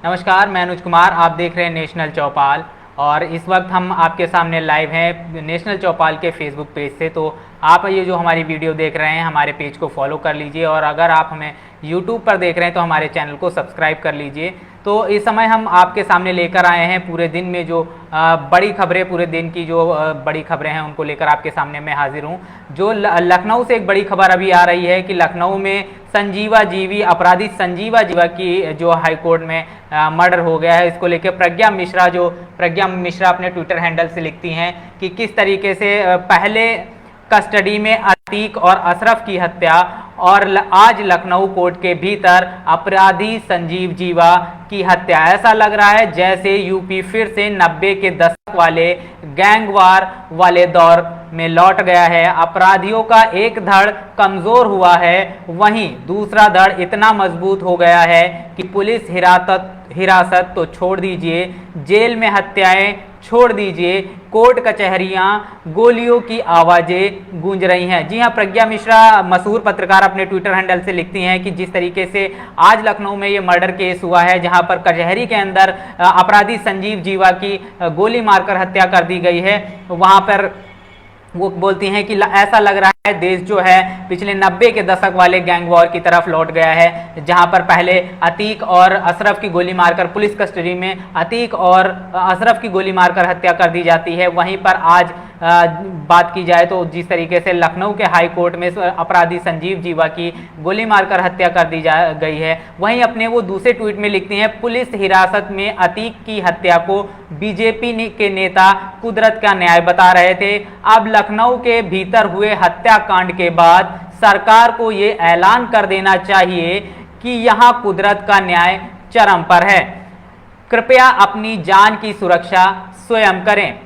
नमस्कार, मैं अनुज कुमार। आप देख रहे हैं नेशनल चौपाल और इस वक्त हम आपके सामने लाइव हैं नेशनल चौपाल के फेसबुक पेज से। तो आप ये जो हमारी वीडियो देख रहे हैं, हमारे पेज को फॉलो कर लीजिए और अगर आप हमें यूट्यूब पर देख रहे हैं तो हमारे चैनल को सब्सक्राइब कर लीजिए। तो इस समय हम आपके सामने लेकर आए हैं पूरे दिन में जो बड़ी खबरें, पूरे दिन की जो बड़ी खबरें हैं उनको लेकर आपके सामने मैं हाजिर हूं। जो लखनऊ से एक बड़ी खबर अभी आ रही है कि लखनऊ में संजीवा जीवी, अपराधी संजीवा जीवा की जो हाईकोर्ट में मर्डर हो गया है, इसको लेकर प्रज्ञा मिश्रा अपने ट्विटर हैंडल से लिखती हैं कि किस तरीके से पहले कस्टडी में अतीक और अशरफ की हत्या और आज लखनऊ कोर्ट के भीतर अपराधी संजीव जीवा की हत्या। ऐसा लग रहा है जैसे यूपी फिर से 90 के दशक वाले गैंगवार वाले दौर में लौट गया है। अपराधियों का एक धड़ कमजोर हुआ है, वहीं दूसरा धड़ इतना मजबूत हो गया है कि पुलिस हिरासत तो छोड़ दीजिए, जेल में हत्याएं छोड़ दीजिए, कोर्ट कचहरियां गोलियों की आवाजें गूंज रही हैं। जी हां, प्रज्ञा मिश्रा मशहूर पत्रकार अपने ट्विटर हैंडल से लिखती हैं कि जिस तरीके से आज लखनऊ में ये मर्डर केस हुआ है, जहां पर कचहरी के अंदर अपराधी संजीव जीवा की गोली मारकर हत्या कर दी गई है, वहां पर वो बोलती हैं कि ऐसा लग रहा है देश जो है पिछले 90 के दशक वाले गैंग वॉर की तरफ लौट गया है, जहां पर पहले अतीक और अशरफ की गोली मारकर पुलिस कस्टडी में अतीक और अशरफ की गोली मारकर हत्या कर दी जाती है। वहीं पर आज बात की जाए तो जिस तरीके से लखनऊ के हाई कोर्ट में अपराधी संजीव जीवा की गोली मारकर हत्या कर दी गई है, वहीं अपने वो दूसरे ट्वीट में लिखती हैं, पुलिस हिरासत में अतीक की हत्या को बीजेपी के नेता कुदरत का न्याय बता रहे थे। अब लखनऊ के भीतर हुए हत्याकांड के बाद सरकार को ये ऐलान कर देना चाहिए कि यहां कुदरत का न्याय चरम पर है। कृपया अपनी जान की सुरक्षा स्वयं करें।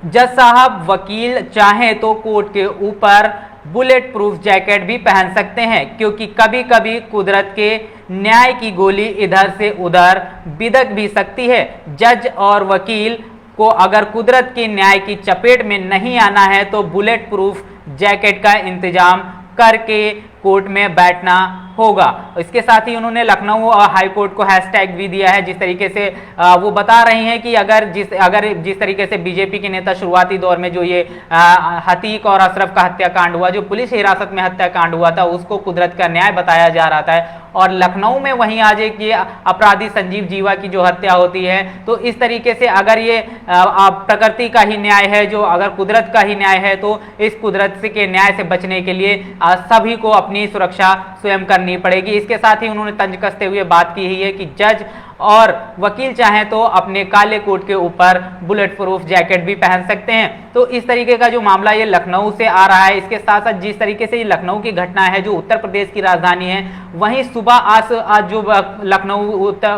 जज साहब, वकील चाहें तो कोर्ट के ऊपर बुलेट प्रूफ जैकेट भी पहन सकते हैं, क्योंकि कभी कभी कुदरत के न्याय की गोली इधर से उधर बिदक भी सकती है। जज और वकील को अगर कुदरत के न्याय की चपेट में नहीं आना है तो बुलेट प्रूफ जैकेट का इंतजाम करके कोर्ट में बैठना होगा। इसके साथ ही उन्होंने लखनऊ हाई कोर्ट को हैशटैग भी दिया है, जिस तरीके से वो बता रही हैं कि अगर जिस तरीके से बीजेपी के नेता शुरुआती दौर में जो ये अतीक और अशरफ का हत्याकांड हुआ, जो पुलिस हिरासत में हत्याकांड हुआ था, उसको कुदरत का न्याय बताया जा रहा था, और लखनऊ में वहीं आज एक ये अपराधी संजीव जीवा की जो हत्या होती है, तो इस तरीके से अगर ये प्रकृति का ही न्याय है, जो अगर कुदरत का ही न्याय है, तो इस कुदरत के न्याय से बचने के लिए सभी को अपनी सुरक्षा स्वयं करनी पड़ेगी। इसके साथ ही उन्होंने तंज कसते हुए बात की है कि जज और वकील चाहें तो अपने काले कोट के ऊपर बुलेट प्रूफ जैकेट भी पहन सकते हैं। तो इस तरीके का जो मामला ये लखनऊ से आ रहा है। इसके साथ साथ जिस तरीके से ये लखनऊ की घटना है, जो उत्तर प्रदेश की राजधानी है, वहीं सुबह आज जो लखनऊ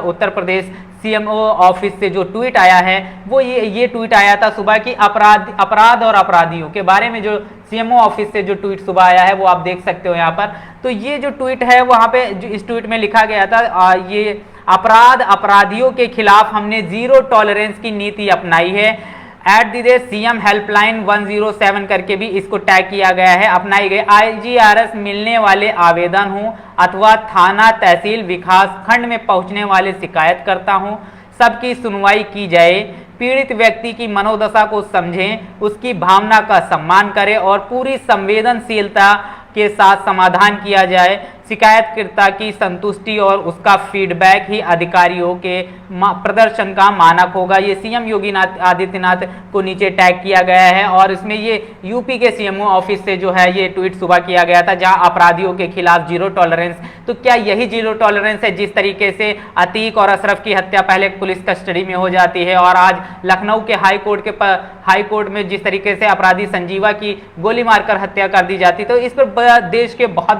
उत्तर प्रदेश सीएमओ ऑफिस से जो ट्वीट आया है, वो ये ट्वीट आया था सुबह की अपराध और अपराधियों के बारे में। जो सीएमओ ऑफिस से जो ट्वीट सुबह आया है वो आप देख सकते हो यहाँ पर। तो ये जो ट्वीट है वहाँ पे इस ट्वीट में लिखा गया था, ये अपराधियों के खिलाफ हमने जीरो टॉलरेंस की नीति अपनाई है। @CM हेल्पलाइन 107 करके भी इसको टैग किया गया है। अपनाई गई IGRS मिलने वाले आवेदन हो अथवा थाना तहसील विकास खंड में पहुंचने वाले शिकायत करता हूं, सबकी सुनवाई की जाए, पीड़ित व्यक्ति की मनोदशा को समझें, उसकी भावना का सम्मान करें और पूरी संवेदनशीलता के साथ समाधान किया जाए। शिकायतकर्ता की संतुष्टि और उसका फीडबैक ही अधिकारियों के प्रदर्शन का मानक होगा। ये सीएम योगी आदित्यनाथ को नीचे टैग किया गया है और इसमें ये यूपी के सीएमओ ऑफिस से जो है ये ट्वीट सुबह किया गया था, जहां अपराधियों के खिलाफ जीरो टॉलरेंस। तो क्या यही जीरो टॉलरेंस है? जिस तरीके से अतीक और अशरफ की हत्या पहले पुलिस कस्टडी में हो जाती है और आज लखनऊ के हाई कोर्ट में जिस तरीके से अपराधी संजीवा की गोली मारकर हत्या कर दी जाती, तो इस पर देश के बहुत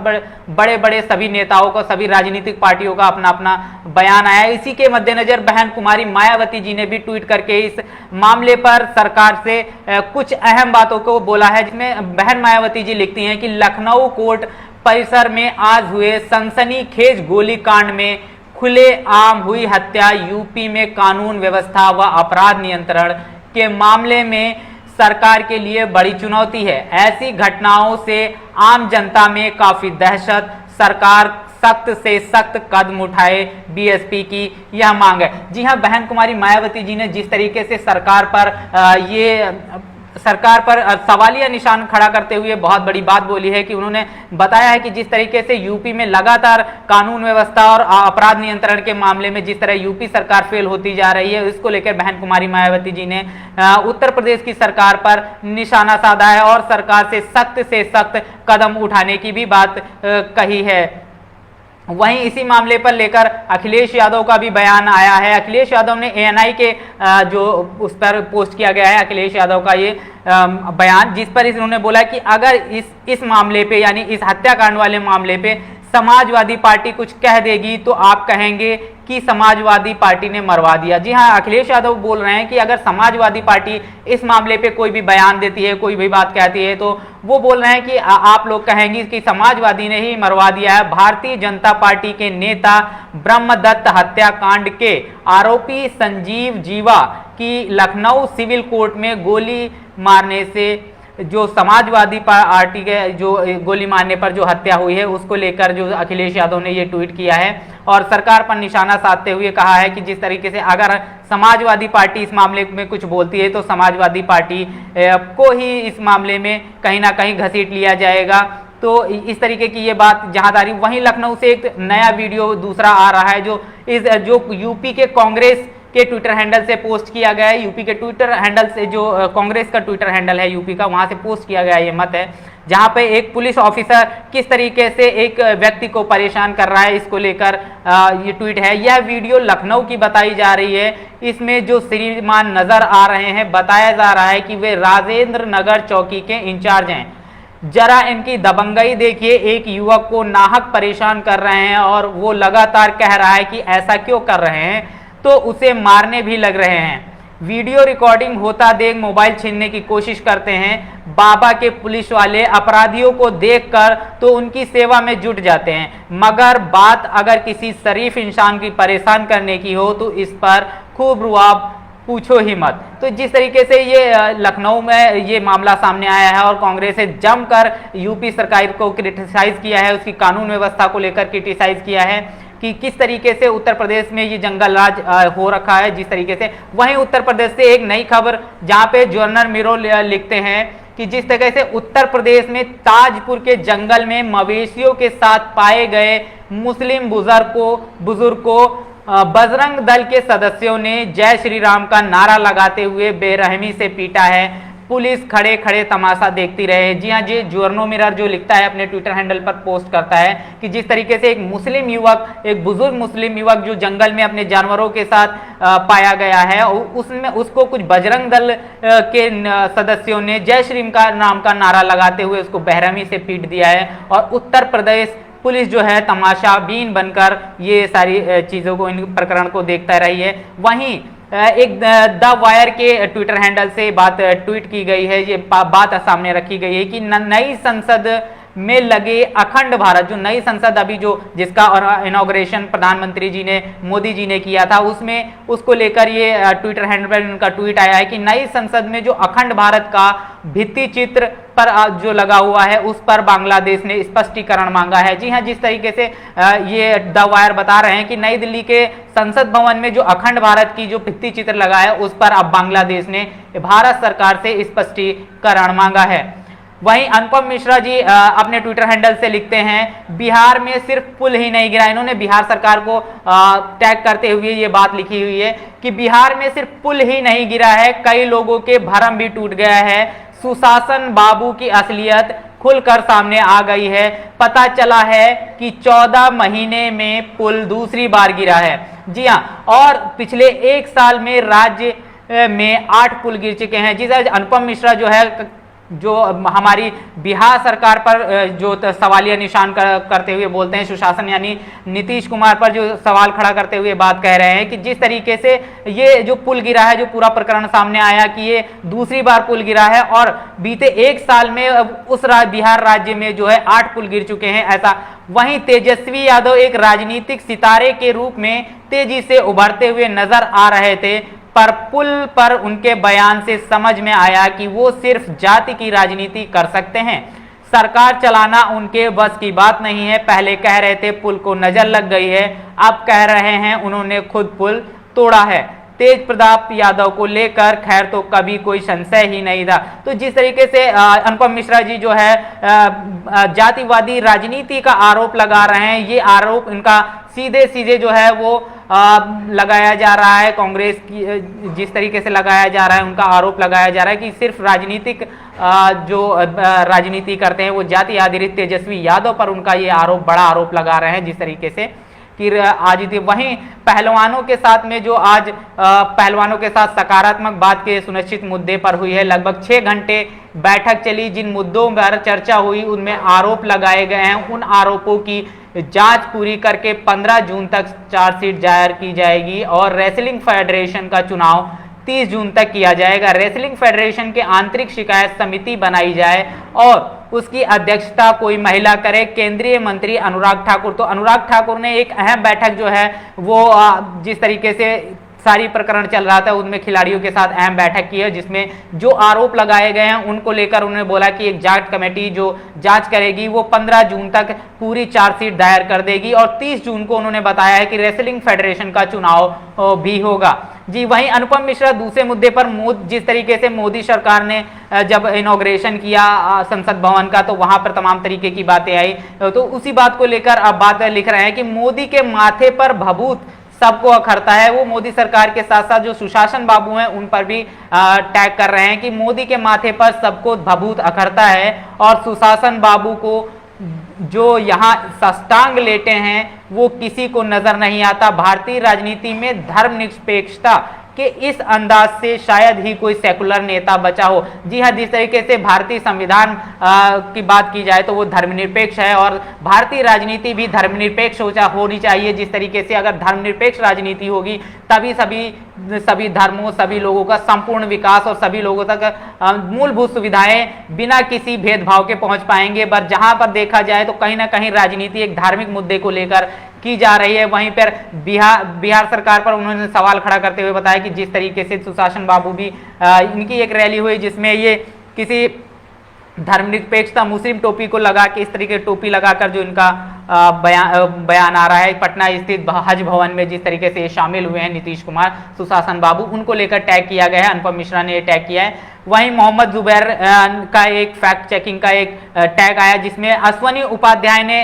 बड़े बड़े सभी नेताओं का, सभी राजनीतिक पार्टियों का अपना अपना बयान आया। इसी के मद्देनजर बहन कुमारी मायावती जी ने भी ट्वीट करके इस मामले पर सरकार से कुछ अहम बातों को बोला है, जिसमें बहन मायावती जी लिखती हैं कि लखनऊ कोर्ट परिसर में आज हुए सनसनीखेज गोलीकांड में खुलेआम हुई हत्या यूपी में कानून व्यवस्था व अपराध नियंत्रण के मामले में सरकार के लिए बड़ी चुनौती है। ऐसी घटनाओं से आम जनता में काफी दहशत, सरकार सख्त से सख्त कदम उठाए, बीएसपी की यह मांग है। जी हां, बहन कुमारी मायावती जी ने जिस तरीके से सरकार पर सवालिया निशान खड़ा करते हुए बहुत बड़ी बात बोली है कि उन्होंने बताया है कि जिस तरीके से यूपी में लगातार कानून व्यवस्था और अपराध नियंत्रण के मामले में जिस तरह यूपी सरकार फेल होती जा रही है, इसको लेकर बहन कुमारी मायावती जी ने उत्तर प्रदेश की सरकार पर निशाना साधा है और सरकार से सख्त कदम उठाने की भी बात कही है। वहीं इसी मामले पर लेकर अखिलेश यादव का भी बयान आया है। अखिलेश यादव ने एएनआई के जो उस पर पोस्ट किया गया है, अखिलेश यादव का ये बयान, जिस पर इन्होंने बोला कि अगर इस मामले पे यानी इस हत्याकांड वाले मामले पे समाजवादी पार्टी कुछ कह देगी तो आप कहेंगे कि समाजवादी पार्टी ने मरवा दिया। जी हां, अखिलेश यादव बोल रहे हैं कि अगर समाजवादी पार्टी इस मामले पे कोई भी बयान देती है, कोई भी बात कहती है, तो वो बोल रहे हैं कि आप लोग कहेंगे कि समाजवादी ने ही मरवा दिया है। भारतीय जनता पार्टी के नेता ब्रह्मदत्त हत्याकांड के आरोपी संजीव जीवा की लखनऊ सिविल कोर्ट में गोली मारने से जो समाजवादी पार्टी के जो गोली मारने पर जो हत्या हुई है, उसको लेकर जो अखिलेश यादव ने ये ट्वीट किया है और सरकार पर निशाना साधते हुए कहा है कि जिस तरीके से अगर समाजवादी पार्टी इस मामले में कुछ बोलती है तो समाजवादी पार्टी को ही इस मामले में कहीं ना कहीं घसीट लिया जाएगा। तो इस तरीके की ये बात जहां आ रही, वहीं लखनऊ से एक नया वीडियो दूसरा आ रहा है जो यूपी के कांग्रेस के ट्विटर हैंडल से पोस्ट किया गया है। यूपी के ट्विटर हैंडल से जो कांग्रेस का ट्विटर हैंडल है यूपी का, वहां से पोस्ट किया गया ये मत है, जहां पे एक पुलिस ऑफिसर किस तरीके से एक व्यक्ति को परेशान कर रहा है, इसको लेकर ये ट्वीट है। यह वीडियो लखनऊ की बताई जा रही है। इसमें जो श्रीमान नजर आ रहे हैं, बताया जा रहा है कि वे राजेंद्र नगर चौकी के इंचार्ज हैं। जरा इनकी दबंगई देखिए, एक युवक को नाहक परेशान कर रहे हैं और वो लगातार कह रहा है कि ऐसा क्यों कर रहे हैं, तो उसे मारने भी लग रहे हैं। वीडियो रिकॉर्डिंग होता देख मोबाइल छीनने की कोशिश करते हैं। बाबा के पुलिस वाले अपराधियों को देखकर तो उनकी सेवा में जुट जाते हैं, मगर बात अगर किसी शरीफ इंसान की परेशान करने की हो तो इस पर खूब रुआब पूछो ही मत। तो जिस तरीके से ये लखनऊ में ये मामला सामने आया है और कांग्रेस ने जमकर यूपी सरकार को क्रिटिसाइज किया है, उसकी कानून व्यवस्था को लेकर क्रिटिसाइज किया है कि किस तरीके से उत्तर प्रदेश में ये जंगल राज हो रखा है जिस तरीके से। वहीं उत्तर प्रदेश से एक नई खबर, जहां पे जर्नल मिरो लिखते हैं कि जिस तरह से उत्तर प्रदेश में ताजपुर के जंगल में मवेशियों के साथ पाए गए मुस्लिम बुजुर्ग को बजरंग दल के सदस्यों ने जय श्री राम का नारा लगाते हुए बेरहमी से पीटा है। पुलिस खड़े खड़े तमाशा देखती रहे। जी हाँ, जी जर्नल मिरर जो लिखता है अपने ट्विटर हैंडल पर पोस्ट करता है कि जिस तरीके से एक मुस्लिम युवक, एक बुजुर्ग मुस्लिम युवक जो जंगल में अपने जानवरों के साथ पाया गया है, उसमें उसको कुछ बजरंग दल के सदस्यों ने जय श्री राम का नारा लगाते हुए उसको बेरहमी से पीट दिया है। और उत्तर प्रदेश पुलिस जो है तमाशाबीन बनकर ये सारी चीज़ों को, इन प्रकरण को देखता रही है। वहीं एक द वायर के ट्विटर हैंडल से बात ट्वीट की गई है, ये बात सामने रखी गई है कि नई संसद में लगे अखंड भारत, जो नई संसद अभी जिसका इनॉग्रेशन प्रधानमंत्री जी ने, मोदी जी ने किया था, उसमें उसको लेकर ये ट्विटर हैंडल पर उनका ट्वीट आया है कि नई संसद में जो अखंड भारत का भित्ति चित्र पर जो लगा हुआ है उस पर बांग्लादेश ने स्पष्टीकरण मांगा है। जी हाँ, जिस तरीके से ये द वायर बता रहे हैं कि नई दिल्ली के संसद भवन में जो अखंड भारत की जो भित्ति चित्र लगा है उस पर अब बांग्लादेश ने भारत सरकार से स्पष्टीकरण मांगा है। वहीं अनुपम मिश्रा जी अपने ट्विटर हैंडल से लिखते हैं, बिहार में सिर्फ पुल ही नहीं गिरा। इन्होंने बिहार सरकार को टैग करते हुए ये बात लिखी हुई है कि बिहार में सिर्फ पुल ही नहीं गिरा है, कई लोगों के भरम भी टूट गया है। सुशासन बाबू की असलियत खुलकर सामने आ गई है। पता चला है कि 14 महीने में पुल दूसरी बार गिरा है। जी हाँ, और पिछले एक साल में राज्य में 8 पुल गिर चुके हैं। जी अनुपम मिश्रा जो है, जो हमारी बिहार सरकार पर जो सवालिया निशान करते हुए बोलते हैं, सुशासन यानी नीतीश कुमार पर जो सवाल खड़ा करते हुए बात कह रहे हैं कि जिस तरीके से ये जो पुल गिरा है, जो पूरा प्रकरण सामने आया कि ये दूसरी बार पुल गिरा है और बीते एक साल में उस बिहार राज्य में जो है 8 पुल गिर चुके हैं, ऐसा। वहीं तेजस्वी यादव एक राजनीतिक सितारे के रूप में तेजी से उभरते हुए नजर आ रहे थे, पर पुल पर उनके बयान से समझ में आया कि वो सिर्फ जाति की राजनीति कर सकते हैं। सरकार चलाना उनके बस की बात नहीं है। पहले कह रहे थे पुल को नजर लग गई है, अब कह रहे हैं उन्होंने खुद पुल तोड़ा है। तेज प्रताप यादव को लेकर खैर तो कभी कोई संशय ही नहीं था। तो जिस तरीके से अनुपम मिश्रा जी जो है जातिवादी राजनीति का आरोप लगा रहे हैं, ये आरोप इनका सीधे सीधे जो है वो लगाया जा रहा है कांग्रेस की, जिस तरीके से लगाया जा रहा है उनका आरोप लगाया जा रहा है कि सिर्फ राजनीतिक जो राजनीति करते हैं वो जाति आधारित तेजस्वी यादव पर उनका ये आरोप, बड़ा आरोप लगा रहे हैं जिस तरीके से कि आज वहीं पहलवानों के साथ में जो आज पहलवानों के साथ सकारात्मक बात के सुनिश्चित मुद्दे पर हुई है। लगभग 6 घंटे बैठक चली, जिन मुद्दों पर चर्चा हुई उनमें आरोप लगाए गए हैं। उन आरोपों की जांच पूरी करके 15 जून तक चार्जशीट दायर की जाएगी और रेसलिंग फेडरेशन का चुनाव 30 जून तक किया जाएगा। रेसलिंग फेडरेशन के आंतरिक शिकायत समिति बनाई जाए और उसकी अध्यक्षता कोई महिला करे, केंद्रीय मंत्री अनुराग ठाकुर। तो अनुराग ठाकुर ने एक अहम बैठक जो है वो जिस तरीके से सारी प्रकरण चल रहा था उनमें खिलाड़ियों के साथ अहम बैठक की है, जिसमें जो आरोप लगाए गए हैं उनको लेकर उन्होंने बोला कि एक जांच कमेटी जो जांच करेगी वो 15 जून तक पूरी चार्जशीट दायर कर देगी और 30 जून को उन्होंने बताया है कि रेसलिंग फेडरेशन का चुनाव भी होगा। जी, वहीं अनुपम मिश्रा दूसरे मुद्दे पर जिस तरीके से मोदी सरकार ने जब इनॉग्रेशन किया संसद भवन का तो वहां पर तमाम तरीके की बातें आई, तो उसी बात को लेकर अब बात लिख रहे हैं कि मोदी के माथे पर भभूत सबको अखरता है। वो मोदी सरकार के साथ साथ जो सुशासन बाबू हैं उन पर भी टैग कर रहे हैं कि मोदी के माथे पर सबको भभूत अखरता है और सुशासन बाबू को जो यहाँ साष्टांग लेटे हैं वो किसी को नजर नहीं आता। भारतीय राजनीति में धर्मनिरपेक्षता कि इस अंदाज से शायद ही कोई सेकुलर नेता बचा हो। जी हाँ, जिस तरीके से भारतीय संविधान की बात की जाए तो वो धर्मनिरपेक्ष है और भारतीय राजनीति भी धर्मनिरपेक्ष होनी चाहिए। जिस तरीके से अगर धर्मनिरपेक्ष राजनीति होगी तभी सभी धर्मों, सभी लोगों का संपूर्ण विकास और सभी लोगों तक मूलभूत सुविधाएं बिना किसी भेदभाव के पहुंच पाएंगे। पर जहां पर देखा जाए तो कहीं ना कहीं राजनीति एक धार्मिक मुद्दे को लेकर की जा रही है। वहीं पर बिहार सरकार पर उन्होंने सवाल खड़ा करते हुए बताया कि जिस तरीके से सुशासन बाबू भी इनकी एक रैली हुई जिसमें ये किसी धर्मनिरपेक्षता मुस्लिम टोपी को लगा के, इस तरीके टोपी लगाकर जो इनका बयान आ रहा है पटना स्थित हज भवन में, जिस तरीके से शामिल हुए हैं नीतीश कुमार, सुशासन बाबू, उनको लेकर टैग किया गया है। अनुपम मिश्रा ने टैग किया है। वहीं मोहम्मद जुबैर का एक फैक्ट चेकिंग का एक टैग आया जिसमें अश्वनी उपाध्याय ने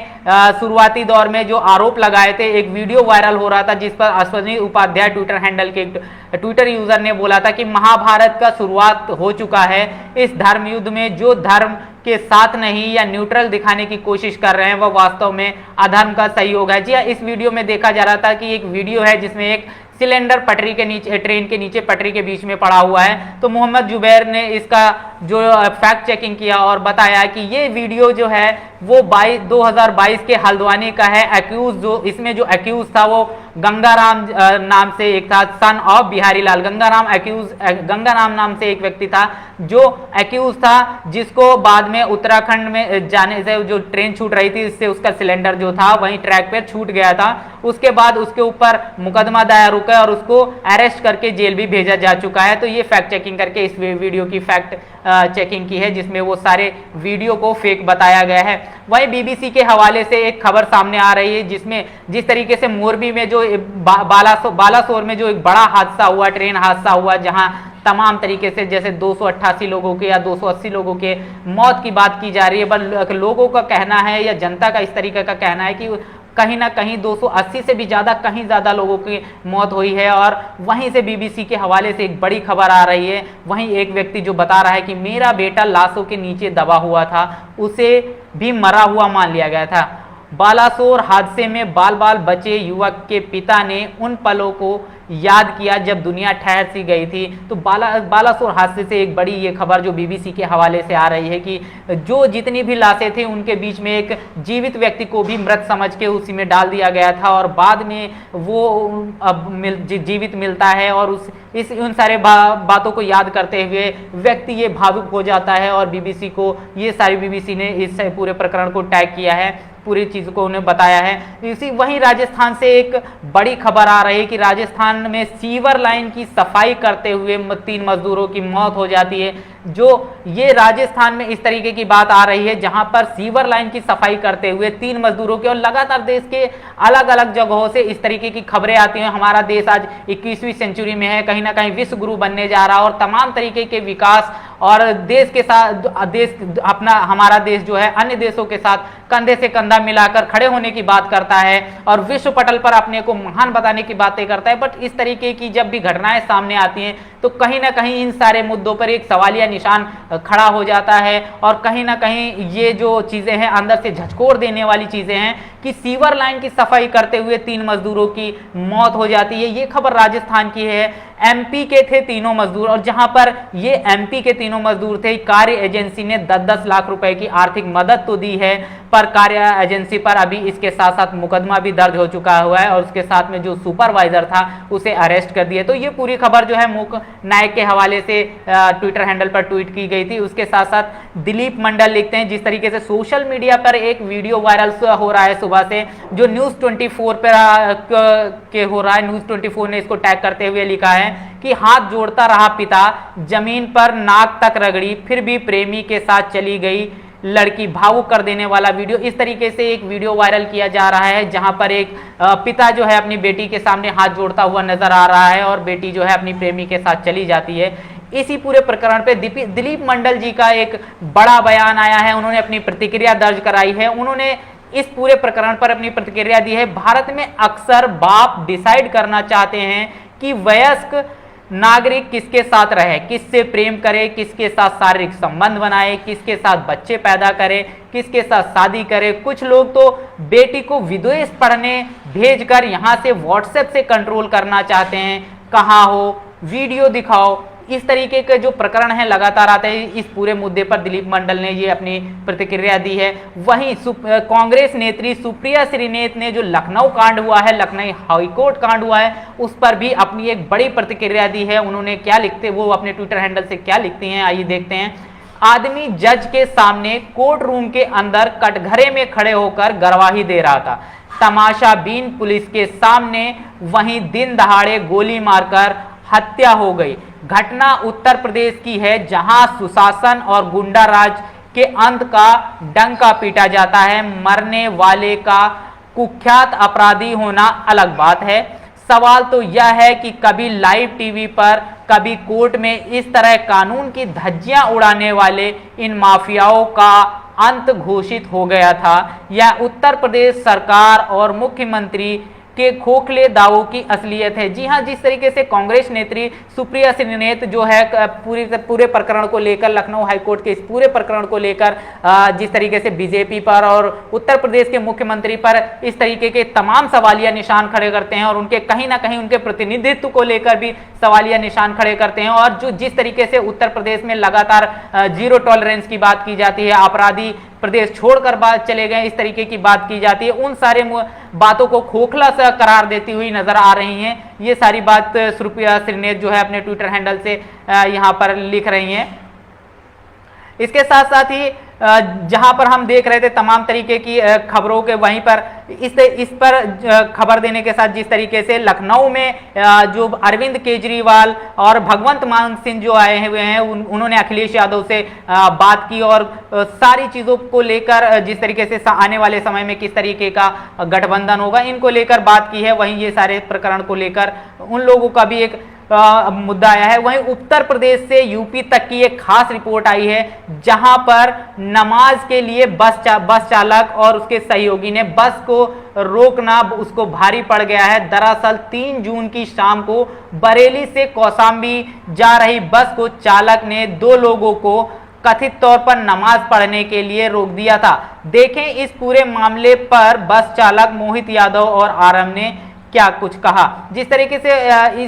शुरुआती दौर में जो आरोप लगाए थे, एक वीडियो वायरल हो रहा था जिस पर अश्वनी उपाध्याय ट्विटर हैंडल के ट्विटर यूजर ने बोला था कि महाभारत का शुरुआत हो चुका है। इस धर्म युद्ध में जो धर्म के साथ नहीं या न्यूट्रल दिखाने की कोशिश कर रहे हैं वह वास्तव में अधर्म का सहयोग है। जी, इस वीडियो में देखा जा रहा था कि एक वीडियो है जिसमें एक सिलेंडर पटरी के नीचे, ट्रेन के नीचे पटरी के बीच में पड़ा हुआ है। तो मोहम्मद जुबैर ने इसका जो फैक्ट चेकिंग किया और बताया कि ये वीडियो जो है वो 2022 के हल्द्वानी का है। एक्यूज जो इसमें जो एक्यूज था वो गंगाराम नाम से एक था, सन ऑफ बिहारी लाल। गंगाराम नाम से एक व्यक्ति था जो एक्यूज था, जिसको बाद में उत्तराखंड में जाने से जो ट्रेन छूट रही थी इससे उसका सिलेंडर जो था वहीं ट्रैक पर छूट गया था। उसके बाद उसके ऊपर मुकदमा दायर होकर और उसको अरेस्ट करके जेल भी भेजा जा चुका है। तो ये फैक्ट चेकिंग करके इस वीडियो की फैक्ट चेकिंग की है जिसमें वो सारे वीडियो को फेक बताया गया है। वहीं बीबीसी के हवाले से एक खबर सामने आ रही है जिसमें जिस तरीके से मोरबी में जो बालासोर में जो एक बड़ा हादसा हुआ, ट्रेन हादसा हुआ, जहां तमाम तरीके से जैसे 288 लोगों के या 280 लोगों के मौत की बात की जा रही है। पर लोगों का कहना है या जनता का इस तरीके का कहना है कि कहीं ना कहीं 280 से भी ज़्यादा, कहीं ज़्यादा लोगों की मौत हुई है। और वहीं से बीबीसी के हवाले से एक बड़ी खबर आ रही है। वहीं एक व्यक्ति जो बता रहा है कि मेरा बेटा लाशों के नीचे दबा हुआ था, उसे भी मरा हुआ मान लिया गया था। बालासोर हादसे में बाल बाल बचे युवक के पिता ने उन पलों को याद किया जब दुनिया ठहर सी गई थी। तो बालासोर हादसे से एक बड़ी ये खबर जो बीबीसी के हवाले से आ रही है कि जो जितनी भी लाशें थी उनके बीच में एक जीवित व्यक्ति को भी मृत समझ के उसी में डाल दिया गया था और बाद में वो अब जीवित मिलता है और उन सारे बातों को याद करते हुए व्यक्ति ये भावुक हो जाता है। और बीबीसी ने इस पूरे प्रकरण को टैग किया है। पूरी चीज को उन्हें बताया है। इसी वहीं राजस्थान से एक बड़ी खबर आ रही है कि राजस्थान में सीवर लाइन की सफाई करते हुए 3 मजदूरों की मौत हो जाती है। जो ये राजस्थान में इस तरीके की बात आ रही है जहां पर सीवर लाइन की सफाई करते हुए 3 मजदूरों की, और लगातार देश के अलग अलग जगहों से इस तरीके की खबरें आती हैं। हमारा देश आज 21वीं सेंचुरी में है, कहीं ना कहीं विश्व गुरु बनने जा रहा है और तमाम तरीके के विकास और देश के साथ हमारा देश जो है अन्य देशों के साथ कंधे से कंधा मिलाकर खड़े होने की बात करता है और विश्व पटल पर अपने को महान बताने की बातें करता है। बट इस तरीके की जब भी घटनाएं सामने आती हैं तो कहीं ना कहीं इन सारे मुद्दों पर एक सवालिया निशान खड़ा हो जाता है और कहीं ना कहीं ये जो चीजें हैं अंदर से झकझोर देने वाली चीजें हैं कि सीवर लाइन की सफाई करते हुए 3 मजदूरों की मौत हो जाती है। ये खबर राजस्थान की है। एमपी के थे तीनों मजदूर, और जहां पर ये एमपी के तीनों मजदूर थे, कार्य एजेंसी ने 10-10 लाख रुपए की आर्थिक मदद तो दी है, पर कार्य एजेंसी पर अभी इसके साथ साथ मुकदमा भी दर्ज हो चुका हुआ है और उसके साथ में जो सुपरवाइजर था उसे अरेस्ट कर दिया। तो ये पूरी खबर जो है मूक नायक के हवाले से ट्विटर हैंडल पर ट्वीट की गई थी। उसके साथ साथ दिलीप मंडल लिखते हैं, जिस तरीके से सोशल मीडिया पर एक वीडियो वायरल हो रहा है सुबह से, जो न्यूज 24 पर के हो रहा है। न्यूज 24 ने इसको टैग करते हुए लिखा है कि हाथ जोड़ता रहा पिता, जमीन पर नाक तक रगड़ी, फिर भी प्रेमी के साथ चली गई लड़की, भावुक कर देने वाला वीडियो। इस तरीके से एक वीडियो वायरल किया जा रहा है जहां पर एक पिता जो है अपनी बेटी के सामने हाथ जोड़ता हुआ नजर आ रहा है और बेटी जो है अपनी प्रेमी के साथ चली जाती है। इसी पूरे प्रकरण पे दिलीप मंडल जी का एक बड़ा बयान आया है, उन्होंने अपनी प्रतिक्रिया दर्ज कराई है। उन्होंने इस पूरे प्रकरण पर अपनी प्रतिक्रिया दी है। भारत में अक्सर बाप डिसाइड करना चाहते हैं कि वयस्क नागरिक किसके साथ रहे, किससे प्रेम करे, किसके साथ शारीरिक संबंध बनाए, किसके साथ बच्चे पैदा करे, किसके साथ शादी करे। कुछ लोग तो बेटी को विदेश पढ़ने भेजकर यहां से व्हाट्सएप से कंट्रोल करना चाहते हैं, कहाँ हो, वीडियो दिखाओ। इस तरीके के जो प्रकरण है लगातार आते हैं। इस पूरे मुद्दे पर दिलीप मंडल ने ये अपनी प्रतिक्रिया दी है। वहीं कांग्रेस नेत्री सुप्रिया श्रीनेत ने जो लखनऊ कांड हुआ है, लखनऊ हाईकोर्ट कांड हुआ है, उस पर भी अपनी एक बड़ी प्रतिक्रिया दी है। उन्होंने क्या लिखते, वो अपने ट्विटर हैंडल से क्या लिखती हैं, आइए देखते हैं। आदमी जज के सामने कोर्ट रूम के अंदर कटघरे में खड़े होकर गवाही दे रहा था, तमाशाबीन पुलिस के सामने वहीं दिन दहाड़े गोली मारकर हत्या हो गई। घटना उत्तर प्रदेश की है जहां सुशासन और गुंडा राज के अंत का डंका पीटा जाता है। मरने वाले का कुख्यात अपराधी होना अलग बात है। सवाल तो यह है कि कभी लाइव टीवी पर, कभी कोर्ट में इस तरह कानून की धज्जियां उड़ाने वाले इन माफियाओं का अंत घोषित हो गया था, या उत्तर प्रदेश सरकार और मुख्यमंत्री के खोखले दावों की असलियत है। जी हां, जिस तरीके से कांग्रेस नेत्री सुप्रिया श्रीनेत जो है पूरे प्रकरण को लेकर, लखनऊ हाईकोर्ट के इस पूरे प्रकरण को लेकर जिस तरीके से बीजेपी पर और उत्तर प्रदेश के मुख्यमंत्री पर इस तरीके के तमाम सवालिया निशान खड़े करते हैं और उनके कहीं ना कहीं उनके प्रतिनिधित्व को लेकर भी सवालिया निशान खड़े करते हैं, और जो जिस तरीके से उत्तर प्रदेश में लगातार जीरो टॉलरेंस की बात की जाती है, अपराधी प्रदेश छोड़कर बात चले गए, इस तरीके की बात की जाती है, उन सारे बातों को खोखला सा करार देती हुई नजर आ रही हैं। ये सारी बात सुप्रिया श्रीनेत जो है अपने ट्विटर हैंडल से यहां पर लिख रही हैं। इसके साथ साथ ही जहां पर हम देख रहे थे तमाम तरीके की खबरों के, वहीं पर इस पर खबर देने के साथ जिस तरीके से लखनऊ में जो अरविंद केजरीवाल और भगवंत मान सिंह जो आए हुए हैं, उन्होंने अखिलेश यादव से बात की और सारी चीज़ों को लेकर, जिस तरीके से आने वाले समय में किस तरीके का गठबंधन होगा, इनको लेकर बात की है। वहीं ये सारे प्रकरण को लेकर उन लोगों का भी एक मुद्दा आया है। वहीं उत्तर प्रदेश से यूपी तक की एक खास रिपोर्ट आई है जहां पर नमाज के लिए बस चालक और उसके सहयोगी ने बस को रोकना उसको भारी पड़ गया है। दरअसल 3 जून की शाम को बरेली से कौशाम्बी जा रही बस को चालक ने 2 लोगों को कथित तौर पर नमाज पढ़ने के लिए रोक दिया था। देखें इस पूरे मामले पर बस चालक मोहित यादव और आरम ने क्या कुछ कहा। जिस तरीके से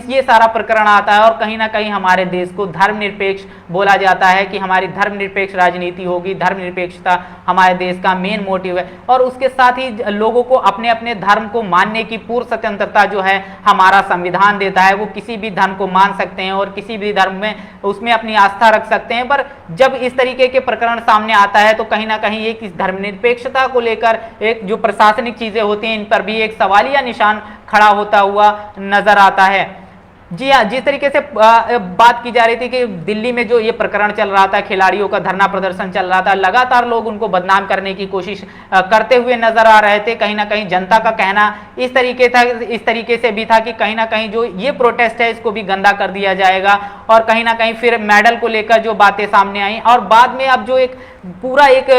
ये सारा प्रकरण आता है और कहीं ना कहीं हमारे देश को धर्मनिरपेक्ष बोला जाता है कि हमारी धर्मनिरपेक्ष राजनीति होगी, धर्मनिरपेक्षता हमारे देश का मेन मोटिव है, और उसके साथ ही लोगों को अपने अपने धर्म को मानने की पूर्ण स्वतंत्रता जो है हमारा संविधान देता है। वो किसी भी धर्म को मान सकते हैं और किसी भी धर्म में उसमें अपनी आस्था रख सकते हैं, पर जब इस तरीके के प्रकरण सामने आता है तो कहीं ना कहीं एक इस धर्मनिरपेक्षता को लेकर एक जो प्रशासनिक चीजें होती हैं इन पर भी एक सवालिया निशान खड़ा होता हुआ नजर आता है। जी हाँ, जिस तरीके से बात की जा रही थी कि दिल्ली में जो ये प्रकरण चल रहा था, खिलाड़ियों का धरना प्रदर्शन चल रहा था, लगातार लोग उनको बदनाम करने की कोशिश करते हुए नजर आ रहे थे। कहीं ना कहीं जनता का कहना इस तरीके से भी था कि कहीं ना कहीं जो ये प्रोटेस्ट है इसको भी गंदा कर दिया जाएगा, और कहीं ना कहीं फिर मेडल को लेकर जो बातें सामने आई, और बाद में अब जो एक पूरा एक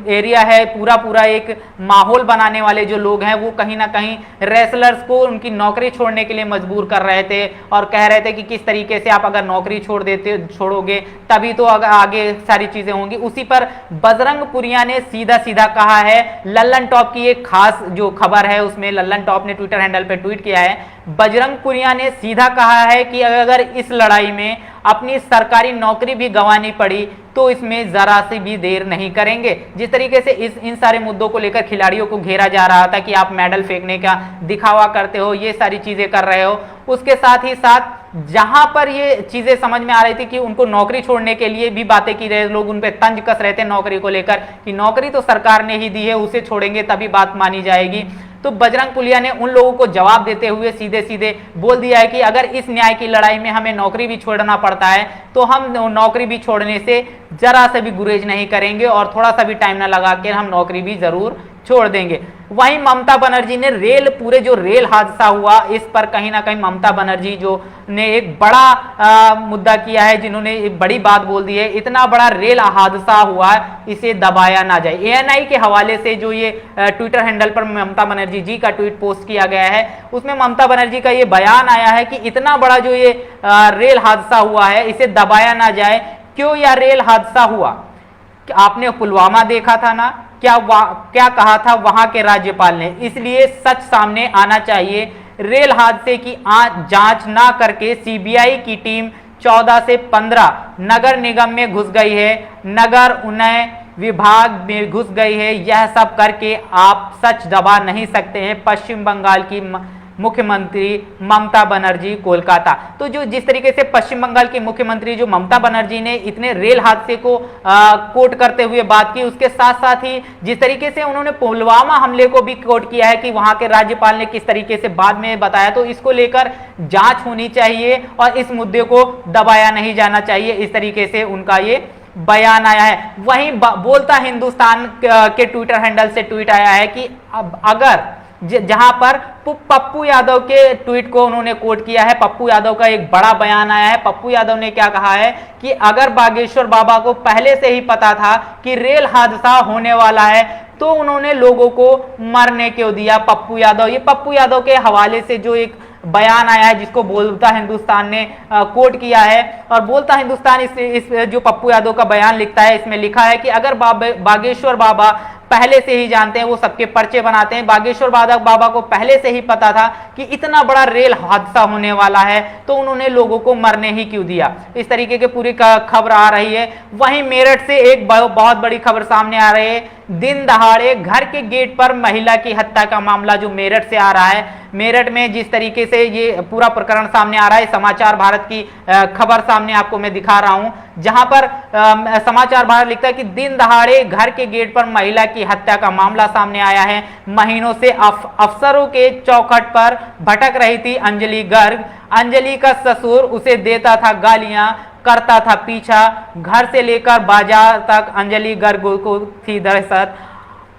एरिया है, पूरा एक माहौल बनाने वाले जो लोग हैं वो कहीं ना कहीं रेसलर्स को उनकी नौकरी छोड़ने के लिए मजबूर कर रहे थे और कह रहे थे कि किस तरीके से आप अगर नौकरी छोड़ोगे तभी तो आगे सारी चीजें होंगी। उसी पर बजरंग पुनिया ने सीधा कहा है, लल्लन टॉप की एक खास जो खबर है उसमें लल्लन टॉप ने ट्विटर हैंडल पे ट्वीट किया है, बजरंग पुनिया ने सीधा कहा है कि अगर इस लड़ाई में अपनी सरकारी नौकरी भी गंवानी पड़ी तो इसमें जरा सी भी देर नहीं करेंगे। जिस तरीके से इन सारे मुद्दों को लेकर खिलाड़ियों को घेरा जा रहा था कि आप मेडल फेंकने का दिखावा करते हो, ये सारी चीजें कर रहे हो, उसके साथ ही साथ जहां पर ये चीजें समझ में आ रही थी कि उनको नौकरी छोड़ने के लिए भी बातें की रहे, लोग उन पे तंज कस रहे थे नौकरी को लेकर कि नौकरी तो सरकार ने ही दी है, उसे छोड़ेंगे तभी बात मानी जाएगी। तो बजरंग पुनिया ने उन लोगों को जवाब देते हुए सीधे बोल दिया है कि अगर इस न्याय की लड़ाई में हमें नौकरी भी छोड़ना पड़ता है तो हम नौकरी भी छोड़ने से जरा से भी गुरेज नहीं करेंगे और थोड़ा सा भी टाइम ना लगा के हम नौकरी भी जरूर छोड़ देंगे। वहीं ममता बनर्जी ने पूरे जो रेल हादसा हुआ इस पर कहीं ना कहीं ममता बनर्जी जो ने एक बड़ा मुद्दा किया है, जिन्होंने एक बड़ी बात बोल दी है, इतना बड़ा रेल हादसा हुआ इसे दबाया ना जाए। एएनआई के हवाले से जो ये ट्विटर हैंडल पर ममता बनर्जी जी का ट्वीट पोस्ट किया गया है उसमें ममता बनर्जी का ये बयान आया है कि इतना बड़ा जो ये रेल हादसा हुआ है इसे दबाया ना जाए। क्यों यह रेल हादसा हुआ? आपने पुलवामा देखा था ना, क्या कहा था वहां के राज्यपाल ने, इसलिए सच सामने आना चाहिए। रेल हादसे की जांच ना करके सीबीआई की टीम 14 से 15 नगर निगम में घुस गई है, नगर उन्नयन विभाग में घुस गई है। यह सब करके आप सच दबा नहीं सकते हैं। पश्चिम बंगाल की मुख्यमंत्री ममता बनर्जी कोलकाता। तो जो जिस तरीके से पश्चिम बंगाल की मुख्यमंत्री जो ममता बनर्जी ने इतने रेल हादसे को कोट करते हुए बात की, उसके साथ साथ ही जिस तरीके से उन्होंने पुलवामा हमले को भी कोट किया है कि वहां के राज्यपाल ने किस तरीके से बाद में बताया, तो इसको लेकर जांच होनी चाहिए और इस मुद्दे को दबाया नहीं जाना चाहिए, इस तरीके से उनका ये बयान आया है। वहीं बोलता हिंदुस्तान के ट्विटर हैंडल से ट्वीट आया है कि अब अगर जहां पर पप्पू यादव के ट्वीट को उन्होंने कोट किया है, पप्पू यादव का एक बड़ा बयान आया है। पप्पू यादव ने क्या कहा है कि अगर बागेश्वर बाबा को पहले से ही पता था कि रेल हादसा होने वाला है तो उन्होंने लोगों को मरने क्यों दिया। पप्पू यादव, ये पप्पू यादव के हवाले से जो एक बयान आया है जिसको बोलता हिंदुस्तान ने कोट किया है, और बोलता हिंदुस्तान इस जो पप्पू यादव का बयान लिखता है इसमें लिखा है कि अगर बागेश्वर बाबा पहले से ही जानते हैं, वो सबके पर्चे बनाते हैं, बागेश्वर बाबा को पहले से ही पता था कि इतना बड़ा रेल हादसा होने वाला है तो उन्होंने लोगों को मरने ही क्यों दिया। इस तरीके की पूरी खबर आ रही है। वहीं मेरठ से एक बहुत बड़ी खबर सामने आ रही है। दिन दहाड़े घर के गेट पर महिला की हत्या का मामला जो मेरठ से आ रहा है, मेरठ में जिस तरीके से ये पूरा प्रकरण सामने आ रहा है, समाचार भारत की खबर सामने आपको मैं दिखा रहा हूं, जहां पर समाचार भारत लिखता है कि दिन दहाड़े घर के गेट पर महिला की हत्या का मामला सामने आया है। महीनों से अफसरों के चौखट पर भटक रही थी अंजलि गर्ग। अंजलि का ससुर उसे देता था गालियां, करता था पीछा, घर से लेकर बाजार तक अंजलि गर्ग को थी दहशत।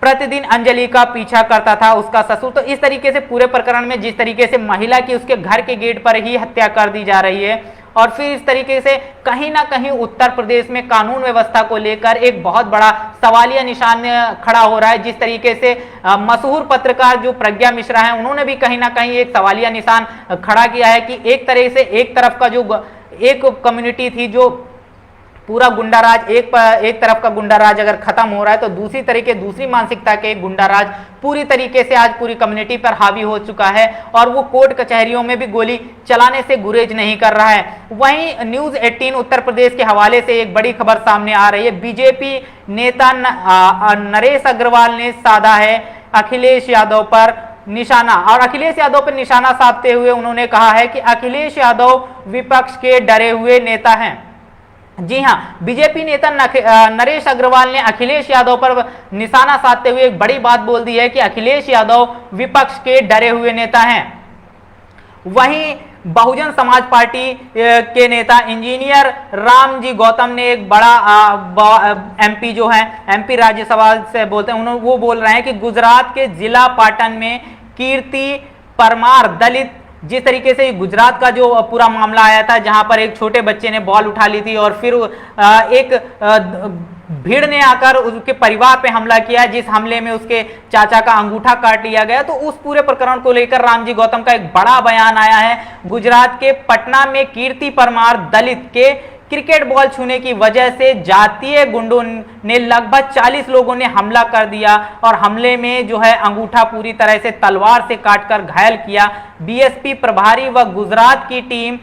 प्रतिदिन अंजलि का पीछा करता था उसका ससुर। तो इस तरीके से पूरे प्रकरण में जिस तरीके से महिला की उसके घर के गेट पर ही हत्या कर दी जा रही है, और फिर इस तरीके से कहीं ना कहीं उत्तर प्रदेश में कानून व्यवस्था को लेकर एक बहुत बड़ा सवालिया निशान खड़ा हो रहा है। जिस तरीके से मशहूर पत्रकार जो प्रज्ञा मिश्रा हैं उन्होंने भी कहीं ना कहीं एक सवालिया निशान खड़ा किया है कि एक तरह से एक तरफ का जो एक कम्युनिटी थी जो पूरा गुंडाराज एक तरफ का गुंडाराज अगर खत्म हो रहा है तो दूसरी तरीके दूसरी मानसिकता के गुंडाराज पूरी तरीके से आज पूरी कम्युनिटी पर हावी हो चुका है और वो कोर्ट कचहरियों में भी गोली चलाने से गुरेज नहीं कर रहा है। वहीं न्यूज 18 उत्तर प्रदेश के हवाले से एक बड़ी खबर सामने आ रही है। बीजेपी नेता नरेश अग्रवाल ने साधा है अखिलेश यादव पर निशाना और अखिलेश यादव पर निशाना साधते हुए उन्होंने कहा है कि अखिलेश यादव विपक्ष के डरे हुए नेता हैं। जी हां, बीजेपी नेता नरेश अग्रवाल ने अखिलेश यादव पर निशाना साधते हुए एक बड़ी बात बोल दी है कि अखिलेश यादव विपक्ष के डरे हुए नेता हैं। वहीं बहुजन समाज पार्टी के नेता इंजीनियर रामजी गौतम ने एक बड़ा एमपी जो है एमपी राज्यसभा से बोलते हैं, उन्होंने वो बोल रहे हैं कि गुजरात के जिला पाटन में कीर्ति परमार दलित, जिस तरीके से गुजरात का जो पूरा मामला आया था जहां पर एक छोटे बच्चे ने बॉल उठा ली थी और फिर एक भीड़ ने आकर उसके परिवार पे हमला किया, जिस हमले में उसके चाचा का अंगूठा काट लिया गया। तो उस पूरे प्रकरण को लेकर रामजी गौतम का एक बड़ा बयान आया है। गुजरात के पटना में कीर्ति परमार दलित के क्रिकेट बॉल छूने की वजह से जातीय गुंडों ने लगभग 40 लोगों ने हमला कर दिया और हमले में जो है अंगूठा पूरी तरह से तलवार से काटकर घायल किया। बीएसपी प्रभारी व गुजरात की टीम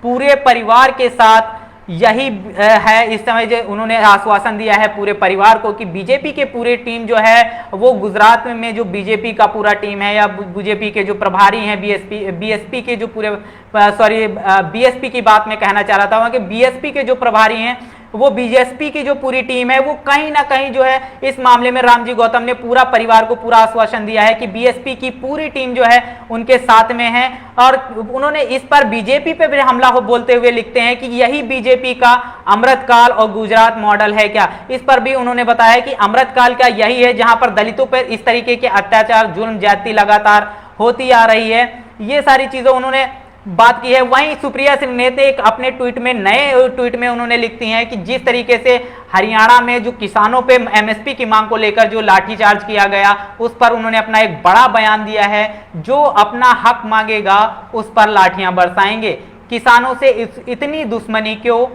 पूरे परिवार के साथ यही है। इस समय जो उन्होंने आश्वासन दिया है पूरे परिवार को कि बीजेपी के पूरे टीम जो है वो गुजरात में जो बीजेपी का पूरा टीम है या बीजेपी के जो प्रभारी हैं बीएसपी के जो पूरे बीएसपी की बात मैं कहना चाह रहा था कि बीएसपी के जो प्रभारी हैं वो बीजेपी की जो पूरी टीम है वो कहीं ना कहीं जो है इस मामले में रामजी गौतम ने पूरा परिवार को पूरा आश्वासन दिया है कि बीएसपी की पूरी टीम जो है उनके साथ में है। और उन्होंने इस पर बीजेपी पे भी हमला हो बोलते हुए लिखते हैं कि यही बीजेपी का अमृतकाल और गुजरात मॉडल है क्या। इस पर भी उन्होंने बताया कि अमृतकाल का यही है जहां पर दलितों पर इस तरीके के अत्याचार जुल्म ज्यादती लगातार होती आ रही है। ये सारी चीजें उन्होंने बात की है। वहीं सुप्रिया सिंह ने एक अपने नए ट्वीट में उन्होंने लिखती हैं कि जिस तरीके से हरियाणा में जो किसानों पे एमएसपी की मांग को लेकर जो लाठीचार्ज किया गया उस पर उन्होंने अपना एक बड़ा बयान दिया है, जो अपना हक मांगेगा उस पर लाठियां बरसाएंगे। किसानों से इतनी दुश्मनी क्यों?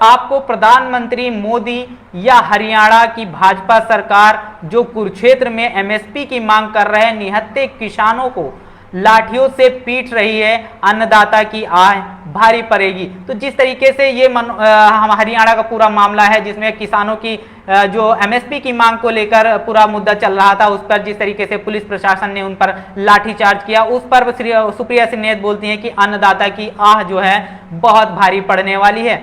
आपको प्रधानमंत्री मोदी या हरियाणा की भाजपा सरकार जो कुरुक्षेत्र में एमएसपी की मांग कर रहे निहत्थे किसानों को लाठियों से पीट रही है, अन्नदाता की आह भारी पड़ेगी। तो जिस तरीके से ये हरियाणा का पूरा मामला है जिसमें किसानों की जो एमएसपी की मांग को लेकर पूरा मुद्दा चल रहा था, उस पर जिस तरीके से पुलिस प्रशासन ने उन पर लाठीचार्ज किया, उस पर सुप्रिया सिंह नेत बोलती हैं कि अन्नदाता की आह जो है बहुत भारी पड़ने वाली है।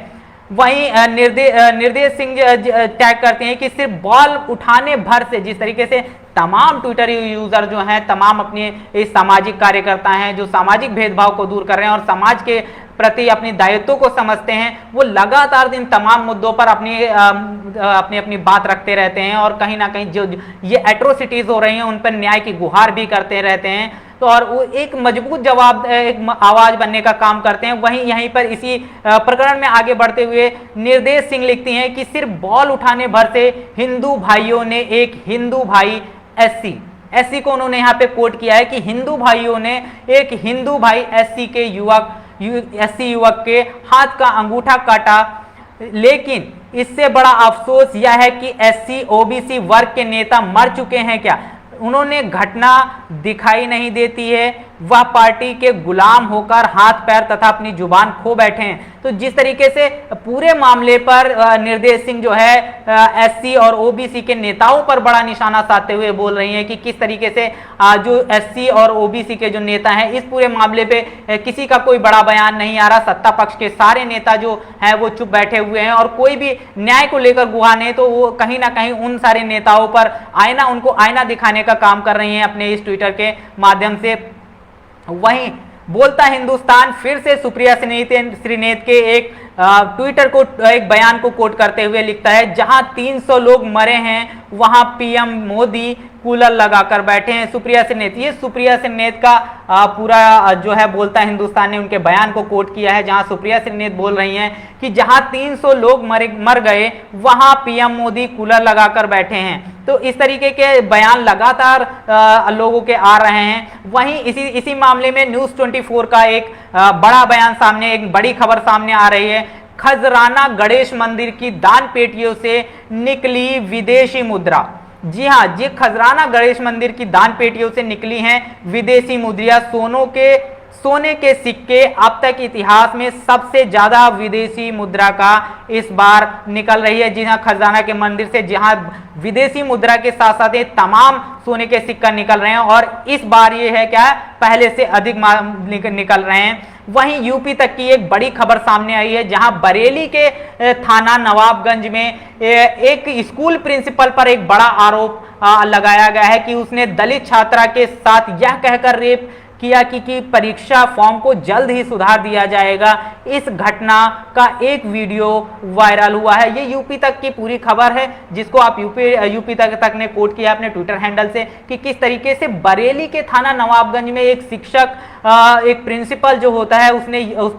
वहीं निर्देश सिंह टैग करते हैं कि सिर्फ बॉल उठाने भर से, जिस तरीके से तमाम ट्विटर यूजर जो हैं तमाम अपने इस सामाजिक कार्यकर्ता हैं जो सामाजिक भेदभाव को दूर कर रहे हैं और समाज के प्रति अपनी दायित्व को समझते हैं, वो लगातार इन तमाम मुद्दों पर अपनी बात रखते रहते हैं और कहीं ना कहीं जो ये एट्रोसिटीज हो रही हैं उन पर न्याय की गुहार भी करते रहते हैं। तो और वो एक मजबूत जवाब एक आवाज बनने का काम करते हैं। वहीं यहीं पर इसी प्रकरण में आगे बढ़ते हुए निर्देश सिंह लिखती हैं कि सिर्फ बॉल उठाने भर से हिंदू भाइयों ने एक हिंदू भाई एससी को उन्होंने यहाँ पे कोट किया है कि हिंदू भाइयों ने एक हिंदू भाई एससी युवक के हाथ का अंगूठा काटा। लेकिन इससे बड़ा अफसोस यह है कि एससी ओबीसी वर्ग के नेता मर चुके हैं क्या? उन्होंने घटना दिखाई नहीं देती है, वह पार्टी के गुलाम होकर हाथ पैर तथा अपनी जुबान खो बैठे हैं। तो जिस तरीके से पूरे मामले पर निर्देश सिंह जो है एससी और ओबीसी के नेताओं पर बड़ा निशाना साधते हुए बोल रही हैं कि किस तरीके से जो एससी और ओबीसी के जो नेता हैं इस पूरे मामले पे किसी का कोई बड़ा बयान नहीं आ रहा। सत्ता पक्ष के सारे नेता जो हैं वो चुप बैठे हुए हैं और कोई भी न्याय को लेकर गुहार नहीं, तो वो कहीं ना कहीं उन सारे नेताओं पर उनको आईना दिखाने का काम कर रही हैं अपने इस ट्विटर के माध्यम से। वहीं बोलता हिंदुस्तान फिर से सुप्रिया श्रीनेत के एक ट्विटर को एक बयान को कोट करते हुए लिखता है, जहां 300 लोग मरे हैं वहां पीएम मोदी कूलर लगाकर बैठे हैं। सुप्रिया श्रीनेत, ये सुप्रिया श्रीनेत का पूरा जो है बोलता हिंदुस्तान ने उनके बयान को कोट किया है, जहां सुप्रिया श्रीनेत बोल रही हैं कि जहां 300 लोग मर गए वहां पीएम मोदी कूलर लगाकर बैठे हैं। तो इस तरीके के बयान लगातार लोगों के आ रहे हैं। वहीं इसी मामले में न्यूज़ 24 का एक बड़ा बयान सामने, एक बड़ी खबर सामने आ रही है। खजराना गणेश मंदिर की दान पेटियों से निकली विदेशी मुद्रा। जी हाँ, ये खजराना गणेश मंदिर की दान पेटियों से निकली हैं विदेशी मुद्रा। सोने के सिक्के। अब तक इतिहास में सबसे ज्यादा विदेशी मुद्रा का इस बार निकल रही है। जी हाँ, खजाना के मंदिर से जहां विदेशी मुद्रा के साथ साथ ये तमाम सोने के सिक्का निकल रहे हैं और इस बार ये है क्या, पहले से अधिक निकल रहे हैं। वहीं यूपी तक की एक बड़ी खबर सामने आई है, जहां बरेली के थाना नवाबगंज में एक स्कूल प्रिंसिपल पर एक बड़ा आरोप लगाया गया है कि उसने दलित छात्रा के साथ यह कहकर रेप किया कि परीक्षा फॉर्म को जल्द ही सुधार दिया जाएगा। इस घटना का एक वीडियो वायरल हुआ है। ये यूपी तक की पूरी खबर है, जिसको आप यूपी तक ने कोट किया अपने ट्विटर हैंडल से कि किस तरीके से बरेली के थाना नवाबगंज में एक शिक्षक, एक प्रिंसिपल जो होता है, उस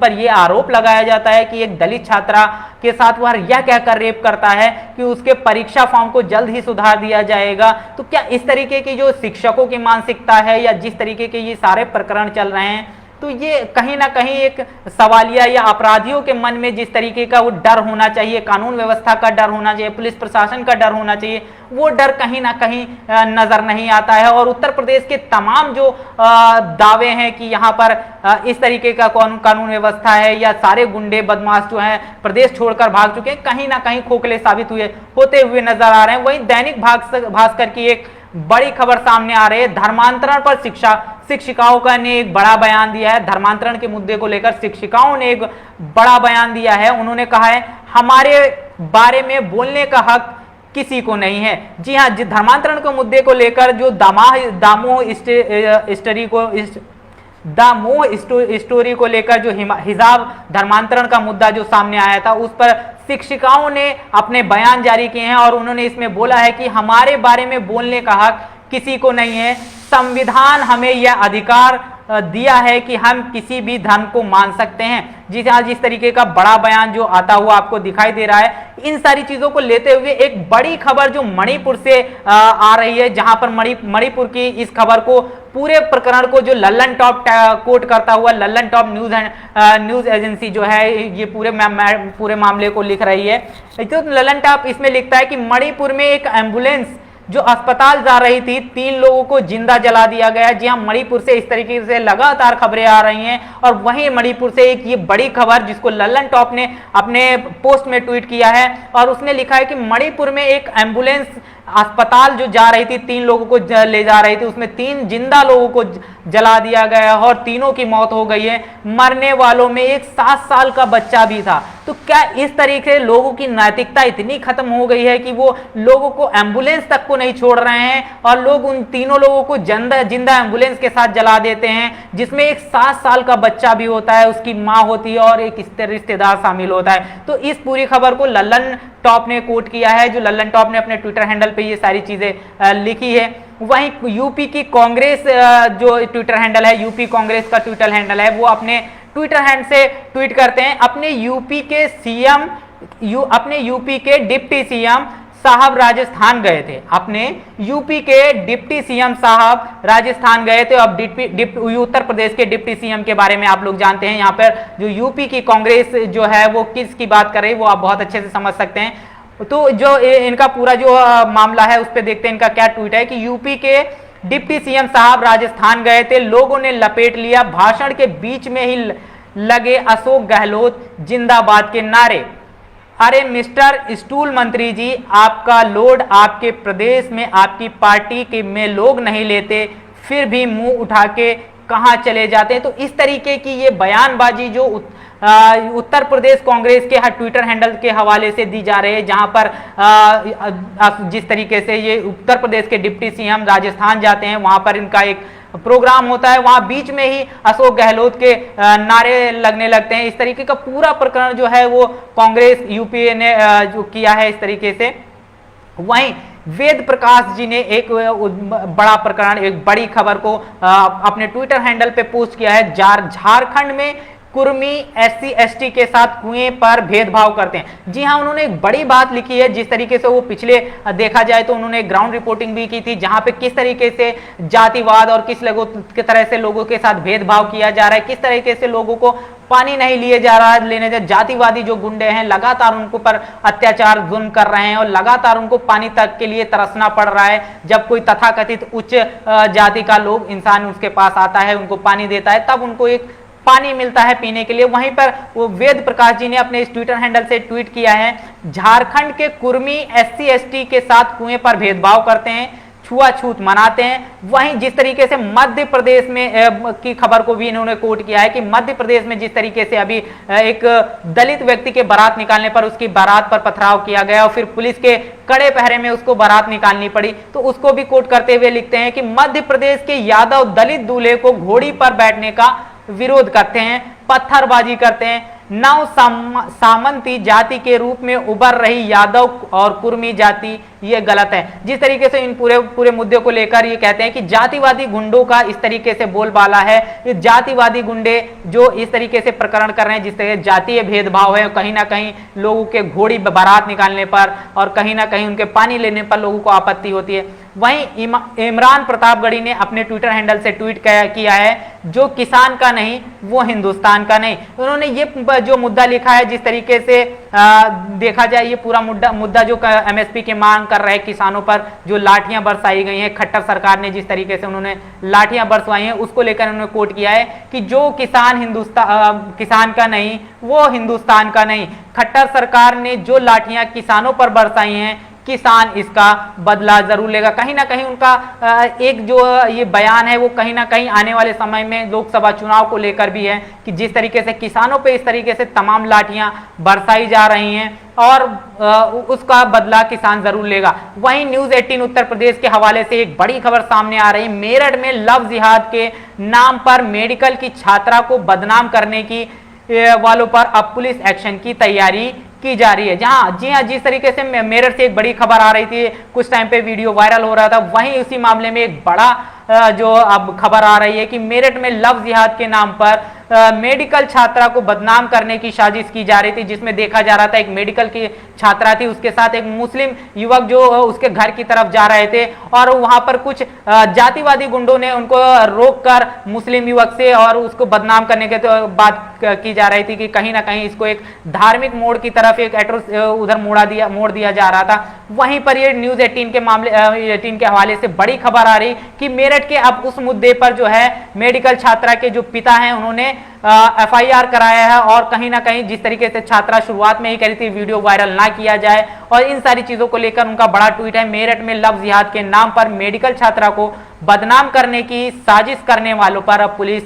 पर यह आरोप लगाया जाता है कि एक दलित छात्रा के साथ वह यह कहकर रेप करता है कि उसके परीक्षा फॉर्म को जल्द ही सुधार दिया जाएगा। तो क्या इस तरीके की जो शिक्षकों की मानसिकता है या जिस तरीके के ये सारे प्रकरण चल रहे हैं, तो ये कहीं ना कहीं एक सवालिया या अपराधियों के मन में जिस तरीके का वो डर होना चाहिए, कानून व्यवस्था का डर होना चाहिए, पुलिस प्रशासन का डर होना चाहिए, वो डर कहीं ना कहीं नजर नहीं आता है। और उत्तर प्रदेश के तमाम जो दावे हैं कि यहाँ पर इस तरीके का कानून व्यवस्था है या सारे गुंडे बदमाश जो हैं प्रदेश छोड़कर भाग चुके हैं, कहीं ना कहीं खोखले साबित होते हुए नजर आ रहे हैं। वहीं दैनिक भास्कर की एक बड़ी खबर सामने आ रही है। धर्मांतरण पर शिक्षिकाओं का ने एक बड़ा बयान दिया है। धर्मांतरण के मुद्दे को लेकर शिक्षिकाओं ने एक बड़ा बयान दिया है। उन्होंने कहा है, हमारे बारे में बोलने का हक किसी को नहीं है। जी हाँ, धर्मांतरण के मुद्दे को लेकर जो दामोह स्टोरी को लेकर जो हिजाब धर्मांतरण का मुद्दा जो सामने आया था, उस पर शिक्षिकाओं ने अपने बयान जारी किए हैं और उन्होंने इसमें बोला है कि हमारे बारे में बोलने का हक किसी को नहीं है। संविधान हमें यह अधिकार दिया है कि हम किसी भी धर्म को मान सकते हैं। जी हाँ, जिस तरीके का बड़ा बयान जो आता हुआ आपको दिखाई दे रहा है, इन सारी चीजों को लेते हुए एक बड़ी खबर जो मणिपुर से आ रही है, जहां पर मणिपुर की इस खबर को, पूरे प्रकरण को जो लल्लन टॉप कोट करता हुआ लल्लन टॉप न्यूज एजेंसी जो है ये पूरे मामले को लिख रही है। तो लल्लन टॉप इसमें लिखता है कि मणिपुर में एक एम्बुलेंस जो अस्पताल जा रही थी, 3 लोगों को जिंदा जला दिया गया। जी हाँ, मणिपुर से इस तरीके से लगातार खबरें आ रही हैं और वहीं मणिपुर से एक ये बड़ी खबर जिसको लल्लन टॉप ने अपने पोस्ट में ट्वीट किया है और उसने लिखा है कि मणिपुर में एक एम्बुलेंस अस्पताल जो जा रही थी, 3 लोगों को ले जा रही थी, उसमें 3 जिंदा लोगों को जला दिया गया और तीनों की मौत हो गई है। मरने वालों में एक 7 साल का बच्चा भी था। तो क्या इस तरीके से लोगों की नैतिकता इतनी खत्म हो गई है कि वो लोगों को एम्बुलेंस तक को नहीं छोड़ रहे हैं और लोग उन तीनों लोगों को जिंदा एम्बुलेंस के साथ जला देते हैं, जिसमें एक 7 साल का बच्चा भी होता है, उसकी माँ होती है और एक रिश्तेदार शामिल होता है। तो इस पूरी खबर को लल्लन टॉप ने कोट किया है, जो लल्लन टॉप ने अपने ट्विटर हैंडल पे ये सारी चीजें लिखी है। वहीं यूपी की कांग्रेस जो ट्विटर हैंडल है, यूपी कांग्रेस का ट्विटर हैंडल है, वो अपने ट्विटर हैंड से ट्वीट करते हैं, अपने यूपी के डिप्टी सीएम साहब राजस्थान गए थे। अपने यूपी के डिप्टी सीएम साहब राजस्थान गए थे। अब उत्तर प्रदेश के डिप्टी सीएम के बारे में आप लोग जानते हैं। यहाँ पर जो यूपी की कांग्रेस जो है वो किसकी बात कर रही है वो आप बहुत अच्छे से समझ सकते हैं। तो जो इनका पूरा जो मामला है उस पर देखते हैं इनका क्या ट्वीट है कि यूपी के डिप्टी सीएम साहब राजस्थान गए थे, लोगों ने लपेट लिया, भाषण के बीच में ही लगे अशोक गहलोत जिंदाबाद के नारे। अरे मिस्टर स्टूल मंत्री जी, आपका लोड आपके प्रदेश में आपकी पार्टी के में लोग नहीं लेते, फिर भी मुंह उठा के कहां चले जाते हैं। तो इस तरीके की ये बयानबाजी जो उत्तर प्रदेश कांग्रेस के ट्विटर हैंडल के हवाले से दी जा रही है, जहां पर जिस तरीके से ये उत्तर प्रदेश के डिप्टी सीएम राजस्थान जाते हैं, वहां पर इनका एक प्रोग्राम होता है, वहां बीच में ही अशोक गहलोत के नारे लगने लगते हैं। इस तरीके का पूरा प्रकरण जो है वो कांग्रेस यूपी ने जो किया है इस तरीके से। वहीं वेद प्रकाश जी ने एक बड़ा प्रकरण, एक बड़ी खबर को अपने ट्विटर हैंडल पे पोस्ट किया है। झारखंड में कुर्मी SC ST के साथ कुएं पर भेदभाव करते हैं। जी हाँ, उन्होंने एक बड़ी बात लिखी है। जिस तरीके से वो पिछले देखा जाए तो उन्होंने ग्राउंड रिपोर्टिंग भी की थी, जहां पे किस तरीके से जातिवाद और किस लोगों की तरह से लोगों के साथ भेदभाव किया जा रहा है, किस तरीके से लोगों को पानी नहीं लिए जा रहा है, लेने जा जातिवादी जो गुंडे हैं लगातार उनको पर अत्याचार जुल्म कर रहे हैं और लगातार उनको पानी तक के लिए तरसना पड़ रहा है। जब कोई तथाकथित उच्च जाति का लोग इंसान उसके पास आता है, उनको पानी देता है, तब उनको एक पानी मिलता है पीने के लिए। वहीं पर वो वेद प्रकाश जी ने अपने इस ट्विटर हैंडल से ट्वीट किया है, झारखंड के कुर्मी SC ST के साथ कुएं पर भेदभाव करते हैं, छुआछूत मनाते हैं। वहीं जिस तरीके से मध्य प्रदेश में की खबर को भी इन्होंने कोट किया है कि मध्य प्रदेश में जिस तरीके से अभी एक दलित व्यक्ति के बारात निकालने पर उसकी बारात पर पथराव किया गया और फिर पुलिस के कड़े पहरे में उसको बारात निकालनी पड़ी, तो उसको भी कोट करते हुए लिखते हैं कि मध्य प्रदेश के यादव दलित दूल्हे को घोड़ी पर बैठने का विरोध करते हैं, पत्थरबाजी करते हैं। नव सामंती जाति के रूप में उभर रही यादव और कुर्मी जाति ये गलत है। जिस तरीके से इन पूरे मुद्दे को लेकर ये कहते हैं कि जातिवादी गुंडों का इस तरीके से बोलबाला है, ये जातिवादी गुंडे जो इस तरीके से प्रकरण कर रहे हैं, जिस तरह जातीय भेदभाव है, कहीं ना कहीं लोगों के घोड़ी बारात निकालने पर और कहीं ना कहीं उनके पानी लेने पर लोगों को आपत्ति होती है। वहीं इमरान प्रतापगढ़ी ने अपने ट्विटर हैंडल से ट्वीट किया है, जो किसान का नहीं वो हिंदुस्तान का नहीं। उन्होंने ये जो मुद्दा लिखा है, जिस तरीके से देखा जाए ये पूरा मुद्दा जो MSP की मांग कर रहे किसानों पर जो लाठियां बरसाई गई हैं, खट्टर सरकार ने जिस तरीके से उन्होंने लाठियां बरसवाई हैं, उसको लेकर उन्होंने कोट किया है कि जो किसान का नहीं वो हिंदुस्तान का नहीं। खट्टर सरकार ने जो लाठियां किसानों पर बरसाई हैं, किसान इसका बदला जरूर लेगा। कहीं ना कहीं उनका एक जो ये बयान है वो कहीं ना कहीं आने वाले समय में लोकसभा चुनाव को लेकर भी है कि जिस तरीके से किसानों पे इस तरीके से तमाम लाठियां बरसाई जा रही हैं और उसका बदला किसान जरूर लेगा। वहीं न्यूज 18 उत्तर प्रदेश के हवाले से एक बड़ी खबर सामने आ रही है। मेरठ में लव जिहाद के नाम पर मेडिकल की छात्रा को बदनाम करने की वालों पर अब पुलिस एक्शन की तैयारी की जा रही है। जी हाँ, जिस तरीके से मेरठ से एक बड़ी खबर आ रही थी, कुछ टाइम पे वीडियो वायरल हो रहा था, वहीं उसी मामले में एक बड़ा जो अब खबर आ रही है कि मेरठ में लव जिहाद के नाम पर मेडिकल छात्रा को बदनाम करने की साजिश की जा रही थी, जिसमें देखा जा रहा था एक मेडिकल की छात्रा थी, उसके साथ एक मुस्लिम युवक जो उसके घर की तरफ जा रहे थे और वहां पर कुछ जातिवादी गुंडों ने उनको रोककर मुस्लिम युवक से और उसको बदनाम करने के तो बात की जा रही थी कि कहीं ना कहीं इसको एक धार्मिक मोड़ की तरफ एक उधर मोड़ दिया जा रहा था। वहीं पर ये न्यूज 18 के मामले 18 के हवाले से बड़ी खबर आ रही कि मेरठ के अब उस मुद्दे पर जो है मेडिकल छात्रा के जो पिता हैं उन्होंने FIR कराया है और कहीं ना कहीं जिस तरीके से छात्रा शुरुआत में ही कह रही थी वीडियो वायरल ना किया जाए और इन सारी चीजों को लेकर उनका बड़ा ट्वीट है। मेरठ में लव जिहाद के नाम पर मेडिकल छात्रा को बदनाम करने की साजिश करने वालों पर अब पुलिस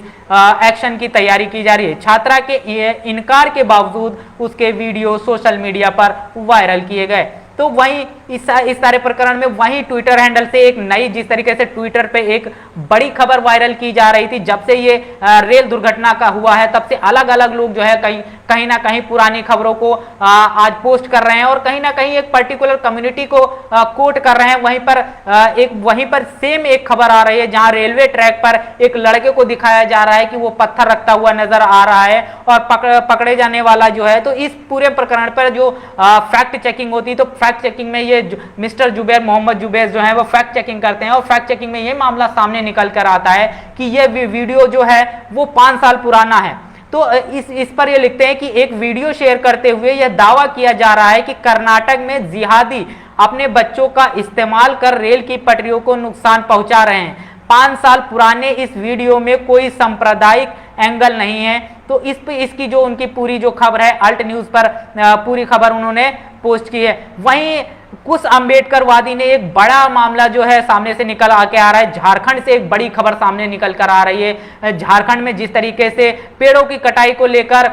एक्शन की तैयारी की जा रही है। छात्रा के इनकार के बावजूद उसके वीडियो सोशल मीडिया पर वायरल किए गए। तो वहीं इस सारे प्रकरण में वहीं ट्विटर हैंडल से एक नई जिस तरीके से ट्विटर पे एक बड़ी खबर वायरल की जा रही थी, जब से ये रेल दुर्घटना का हुआ है तब से अलग अलग लोग जो है कहीं ना कहीं पुरानी खबरों को आज पोस्ट कर रहे हैं और कहीं ना कहीं एक पर्टिकुलर कम्युनिटी को कोट कर रहे हैं। वहीं पर सेम एक खबर आ रही है जहां रेलवे ट्रैक पर एक लड़के को दिखाया जा रहा है कि वो पत्थर रखता हुआ नजर आ रहा है और पकड़े जाने वाला जो है। तो इस पूरे प्रकरण पर जो फैक्ट चेकिंग होती है, तो फैक्ट चेकिंग में ये मिस्टर जुबैर मोहम्मद जुबैर जो है वो फैक्ट चेकिंग करते हैं और फैक्ट चेकिंग में ये मामला सामने निकल कर आता है कि ये वीडियो जो है वो 5 साल पुराना है। तो इस पर ये लिखते हैं कि एक वीडियो शेयर करते हुए यह दावा किया जा रहा है कि कर्नाटक में जिहादी अपने बच्चों का इस्तेमाल कर रेल की पटरियों को नुकसान पहुंचा रहे हैं। 5 साल पुराने इस वीडियो में कोई सांप्रदायिक एंगल नहीं है। तो इसकी जो उनकी पूरी जो खबर है अल्ट न्यूज पर पूरी खबर उन्होंने पोस्ट की है। वहीं कुछ अंबेडकरवादी ने एक बड़ा मामला जो है सामने से निकल आके आ रहा है। झारखंड से एक बड़ी खबर सामने निकल कर आ रही है। झारखंड में जिस तरीके से पेड़ों की कटाई को लेकर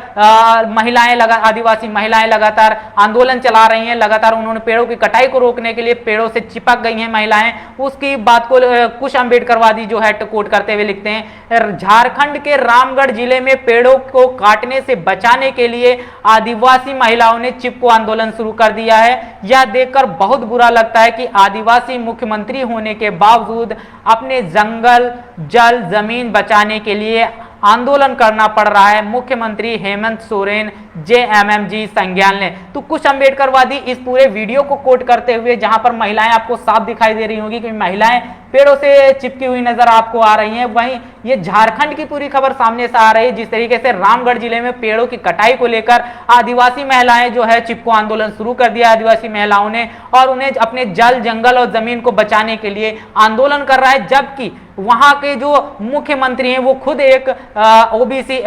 आदिवासी महिलाएं लगातार आंदोलन चला रही हैं, लगातार उन्होंने पेड़ों की कटाई को रोकने के लिए पेड़ों से चिपक गई हैं महिलाएं, उसकी बात को कुछ अंबेडकरवादी जो है कोट करते हुए लिखते हैं, झारखंड के रामगढ़ जिले में पेड़ों को काटने से बचाने के लिए आदिवासी महिलाओं ने चिपको आंदोलन शुरू कर दिया है। यह देखकर बहुत बुरा लगता है कि आदिवासी मुख्यमंत्री होने के बावजूद अपने जंगल, जल, जमीन बचाने के लिए आंदोलन करना पड़ रहा है। मुख्यमंत्री हेमंत सोरेन जेएमएम संज्ञान लें। तो कुछ अम्बेडकरवादी इस पूरे वीडियो को कोट करते हुए, जहां पर महिलाएं आपको साफ दिखाई दे रही होंगी कि महिलाएं पेड़ों से चिपकी हुई नजर आपको आ रही हैं, वहीं ये झारखंड की पूरी खबर सामने से आ रही है, जिस तरीके से रामगढ़ जिले में पेड़ों की कटाई को लेकर आदिवासी महिलाएं जो है चिपको आंदोलन शुरू कर दिया आदिवासी महिलाओं ने, और उन्हें अपने जल जंगल और जमीन को बचाने के लिए आंदोलन कर रहा है। जबकि वहां के जो मुख्यमंत्री हैं वो खुद एक ओबीसी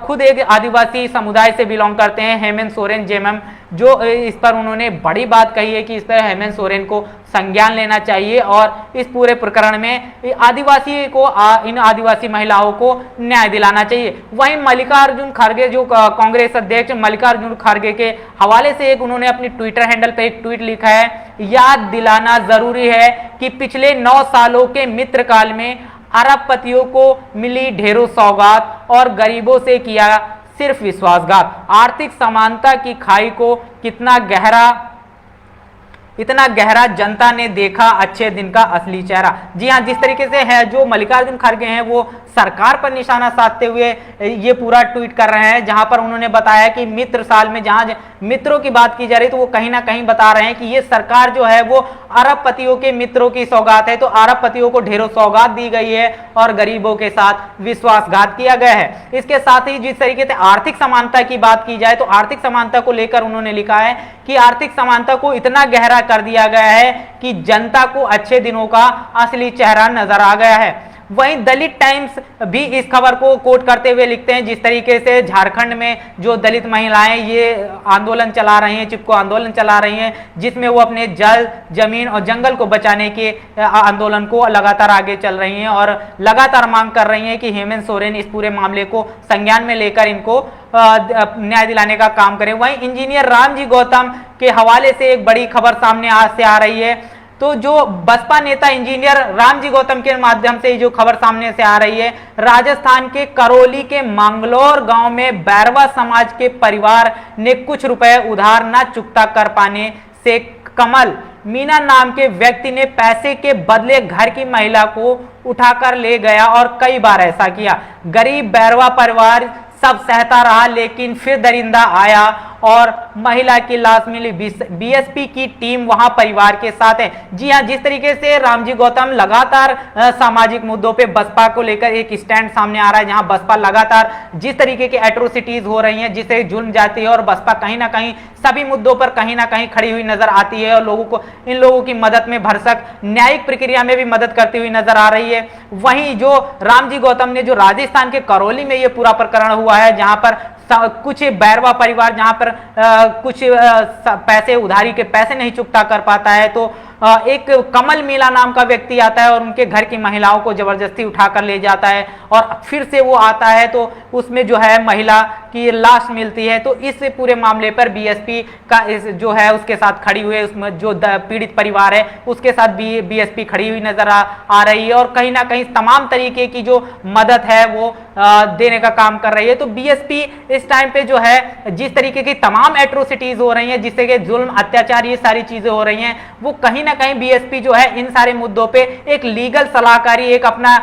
खुद एक आदिवासी समुदाय से बिलोंग करते हैं, हेमंत सोरेन जेएमएम, जो इस पर उन्होंने बड़ी बात कही है कि इस पर हेमंत सोरेन को संज्ञान लेना चाहिए और इस पूरे प्रकरण में आदिवासी को इन आदिवासी महिलाओं को न्याय दिलाना चाहिए। वहीं मल्लिकार्जुन खड़गे जो कांग्रेस अध्यक्ष मल्लिकार्जुन खड़गे के हवाले से एक उन्होंने अपनी ट्विटर हैंडल पर एक ट्वीट लिखा है, याद दिलाना जरूरी है कि पिछले 9 सालों के मित्रकाल में अरबपतियों को मिली ढेरों सौगात और गरीबों से किया सिर्फ विश्वासघात। आर्थिक समानता की खाई को इतना गहरा जनता ने देखा अच्छे दिन का असली चेहरा। जी हाँ, जिस तरीके से है जो मल्लिकार्जुन खड़गे हैं वो सरकार पर निशाना साधते हुए ये पूरा ट्वीट कर रहे हैं, जहां पर उन्होंने बताया कि मित्र साल में जहां मित्रों की बात की जा रही तो वो कहीं ना कहीं बता रहे हैं कि ये सरकार जो है वो अरबपतियों के मित्रों की सौगात है, तो अरबपतियों को ढेरों सौगात दी गई है और गरीबों के साथ विश्वासघात किया गया है। इसके साथ ही जिस तरीके से आर्थिक समानता की बात की जाए तो आर्थिक समानता को लेकर उन्होंने लिखा है कि आर्थिक समानता को इतना गहरा कर दिया गया है कि जनता को अच्छे दिनों का असली चेहरा नजर आ गया है। वहीं दलित टाइम्स भी इस खबर को कोट करते हुए लिखते हैं, जिस तरीके से झारखंड में जो दलित महिलाएं ये आंदोलन चला रही हैं, चिपको आंदोलन चला रही हैं, जिसमें वो अपने जल जमीन और जंगल को बचाने के आंदोलन को लगातार आगे चल रही हैं और लगातार मांग कर रही हैं कि हेमंत सोरेन इस पूरे मामले को संज्ञान में लेकर इनको न्याय दिलाने का काम करें। वहीं इंजीनियर रामजी गौतम के हवाले से एक बड़ी खबर सामने से आ रही है। तो जो बसपा नेता इंजीनियर रामजी गौतम के माध्यम से जो खबर सामने से आ रही है, राजस्थान के करौली के मंगलौर गांव में बैरवा समाज के परिवार ने कुछ रुपए उधार न चुकता कर पाने से कमल मीना नाम के व्यक्ति ने पैसे के बदले घर की महिला को उठाकर ले गया और कई बार ऐसा किया। गरीब बैरवा परिवार सब सहता रहा, लेकिन फिर दरिंदा आया और महिला की लाश मिली। बीएसपी की टीम वहां परिवार के साथ है। जी हां, जिस तरीके से रामजी गौतम लगातार सामाजिक मुद्दों पे बसपा को लेकर एक स्टैंड सामने आ रहा है, जहां बसपा लगातार जिस तरीके की एट्रोसिटीज हो रही हैं, जिससे जुल्म जाती है और बसपा कहीं ना कहीं सभी मुद्दों पर कहीं ना कहीं खड़ी हुई नजर आती है और इन लोगों की मदद में भरसक न्यायिक प्रक्रिया में भी मदद करती हुई नजर आ रही है। वहीं जो रामजी गौतम ने जो राजस्थान के करौली में ये पूरा प्रकरण हुआ है, जहां पर कुछ बैरवा परिवार जहां पर कुछ पैसे उधारी के पैसे नहीं चुकता कर पाता है, तो एक कमल मीला नाम का व्यक्ति आता है और उनके घर की महिलाओं को जबरदस्ती उठाकर ले जाता है और फिर से वो आता है तो उसमें जो है महिला की लाश मिलती है। तो इस पूरे मामले पर बीएसपी का जो है उसके साथ खड़ी हुई है, उसमें जो पीड़ित परिवार है उसके साथ बीएसपी खड़ी हुई नजर आ रही है और कहीं ना कहीं तमाम तरीके की जो मदद है वो देने का काम कर रही है। तो बीएसपी इस टाइम पे जो है जिस तरीके की तमाम एट्रोसिटीज हो रही हैं, जिससे कि जुल्म अत्याचार ये सारी चीजें हो रही हैं, वो कहीं ना कहीं बीएसपी जो है इन सारे मुद्दों पे एक लीगल सलाहकारी एक अपना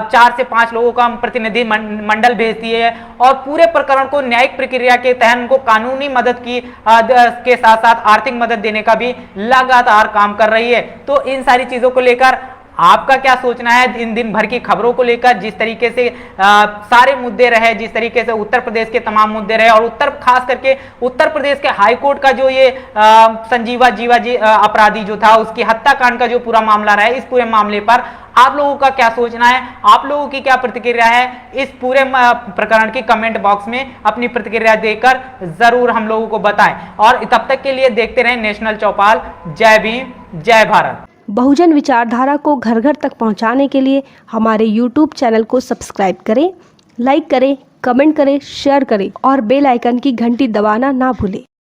4 से 5 लोगों का प्रतिनिधि मंडल भेजती है और पूरे प्रकरण को न्यायिक प्रक्रिया के तहत उनको कानूनी मदद के साथ साथ आर्थिक मदद देने का भी लगातार काम कर रही है। तो इन सारी चीजों को लेकर आपका क्या सोचना है इन दिन भर की खबरों को लेकर? जिस तरीके से सारे मुद्दे रहे, जिस तरीके से उत्तर प्रदेश के तमाम मुद्दे रहे और खास करके उत्तर प्रदेश के हाईकोर्ट का जो ये संजीवा जीवाजी अपराधी जो था उसकी हत्याकांड का जो पूरा मामला रहा है, इस पूरे मामले पर आप लोगों का क्या सोचना है? आप लोगों की क्या प्रतिक्रिया है? इस पूरे प्रकरण की कमेंट बॉक्स में अपनी प्रतिक्रिया देकर जरूर हम लोगों को बताएं और तब तक के लिए देखते रहें नेशनल चौपाल। जय भीम, जय भारत। बहुजन विचारधारा को घर घर तक पहुंचाने के लिए हमारे YouTube चैनल को सब्सक्राइब करें, लाइक करें, कमेंट करें, शेयर करें और बेल आइकन की घंटी दबाना ना भूलें।